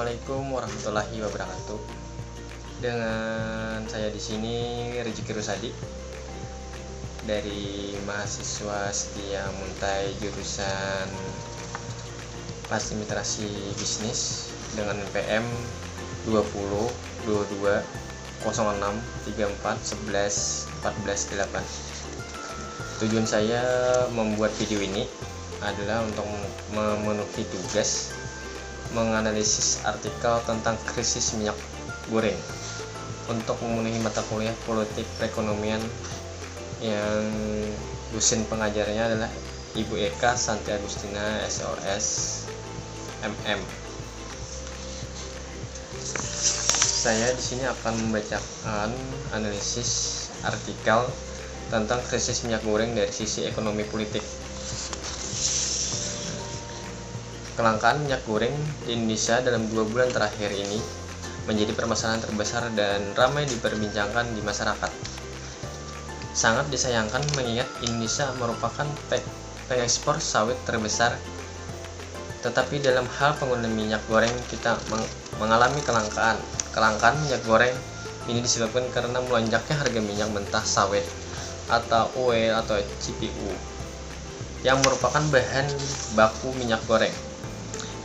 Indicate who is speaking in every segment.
Speaker 1: Assalamualaikum warahmatullahi wabarakatuh. Dengan saya di sini Rezeki Rusadi dari mahasiswa setia Muntai jurusan Administrasi Bisnis dengan NPM 20 22 06 34 11 14 8. Tujuan saya membuat video ini adalah untuk memenuhi tugas menganalisis artikel tentang krisis minyak goreng untuk memenuhi mata kuliah politik perekonomian yang dosen pengajarnya adalah Ibu Eka Santi Agustina SOS MM. Saya di sini akan membacakan analisis artikel tentang krisis minyak goreng dari sisi ekonomi politik. Kelangkaan minyak goreng di Indonesia dalam 2 bulan terakhir ini menjadi permasalahan terbesar dan ramai diperbincangkan di masyarakat. Sangat disayangkan mengingat Indonesia merupakan pengekspor sawit terbesar, tetapi dalam hal penggunaan minyak goreng kita mengalami kelangkaan. Kelangkaan minyak goreng ini disebabkan karena melonjaknya harga minyak mentah sawit atau oil atau CPO yang merupakan bahan baku minyak goreng.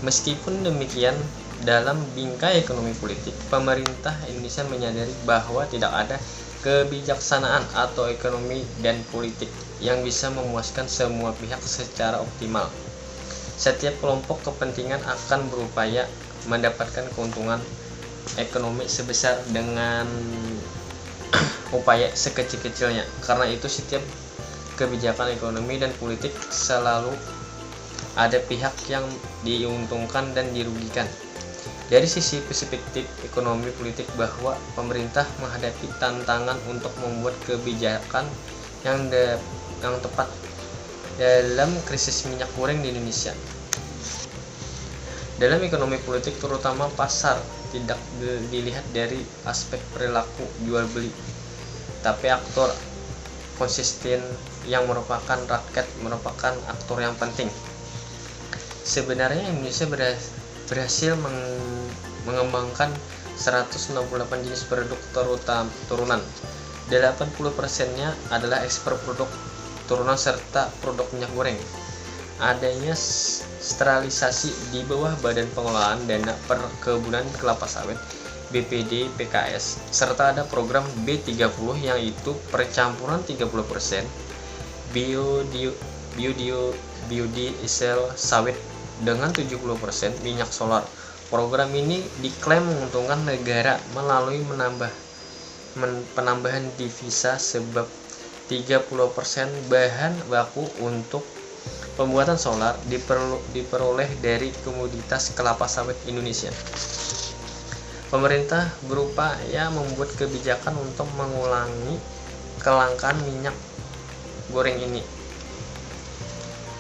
Speaker 1: Meskipun demikian, dalam bingkai ekonomi politik, pemerintah Indonesia menyadari bahwa tidak ada kebijaksanaan atau ekonomi dan politik yang bisa memuaskan semua pihak secara optimal. Setiap kelompok kepentingan akan berupaya mendapatkan keuntungan ekonomi sebesar dengan upaya sekecil-kecilnya. Karena itu setiap kebijakan ekonomi dan politik selalu ada pihak yang diuntungkan dan dirugikan. Dari sisi perspektif ekonomi politik bahwa pemerintah menghadapi tantangan untuk membuat kebijakan yang tepat dalam krisis minyak goreng di Indonesia. Dalam ekonomi politik terutama pasar tidak dilihat dari aspek perilaku jual beli, tapi aktor konsisten yang merupakan rakyat merupakan aktor yang penting. Sebenarnya Indonesia berhasil mengembangkan 168 jenis produk turunan. 80%-nya adalah ekspor produk turunan serta produk minyak goreng. Adanya sterilitasasi di bawah Badan Pengelolaan Dana Perkebunan Kelapa Sawit BPD PKS, serta ada program B30 yang itu percampuran 30% biodiesel sawit dengan 70% minyak solar. Program ini diklaim menguntungkan negara melalui penambahan devisa sebab 30% bahan baku untuk pembuatan solar diperoleh dari komoditas kelapa sawit Indonesia. Pemerintah berupaya membuat kebijakan untuk mengulangi kelangkaan minyak goreng ini.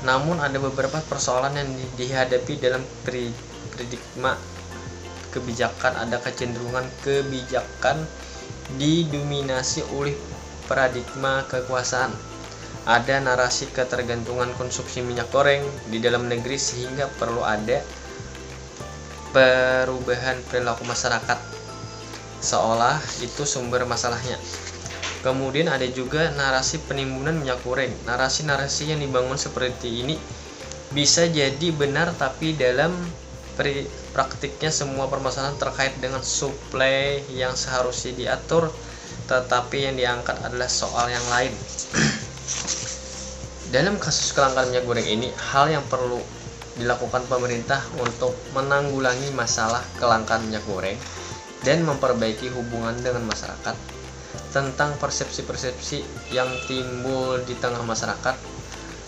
Speaker 1: Namun ada beberapa persoalan yang dihadapi dalam paradigma kebijakan. Ada kecenderungan kebijakan didominasi oleh paradigma kekuasaan. Ada narasi ketergantungan konsumsi minyak goreng di dalam negeri sehingga perlu ada perubahan perilaku masyarakat, seolah itu sumber masalahnya. Kemudian ada juga narasi penimbunan minyak goreng. Narasi-narasi yang dibangun seperti ini bisa jadi benar, tapi dalam praktiknya semua permasalahan terkait dengan suplai yang seharusnya diatur, tetapi yang diangkat adalah soal yang lain. Dalam kasus kelangkaan minyak goreng ini, hal yang perlu dilakukan pemerintah untuk menanggulangi masalah kelangkaan minyak goreng dan memperbaiki hubungan dengan masyarakat tentang persepsi-persepsi yang timbul di tengah masyarakat.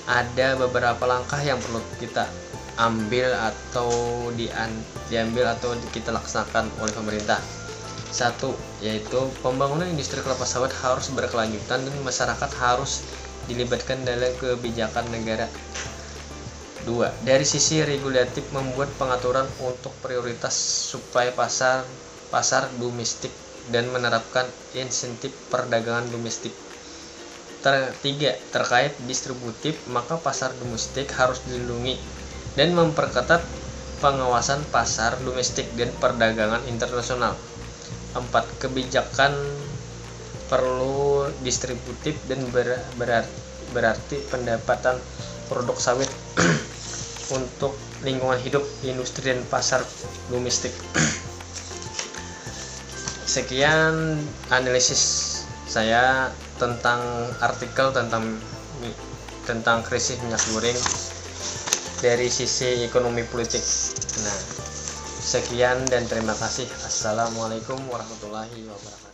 Speaker 1: Ada beberapa langkah yang perlu kita ambil atau diambil atau kita laksanakan oleh pemerintah. 1. Yaitu pembangunan industri kelapa sawit harus berkelanjutan dan masyarakat harus dilibatkan dalam kebijakan negara. 2. Dari sisi regulatif membuat pengaturan untuk prioritas supaya pasar domestik dan menerapkan insentif perdagangan domestik. 3. Terkait distributif, maka pasar domestik harus dilindungi dan memperketat pengawasan pasar domestik dan perdagangan internasional. 4. Kebijakan perlu distributif dan berarti pendapatan produk sawit untuk lingkungan hidup, industri, dan pasar domestik. Sekian analisis saya tentang artikel tentang krisis minyak goreng dari sisi ekonomi politik. Nah, sekian dan terima kasih. Assalamualaikum warahmatullahi wabarakatuh.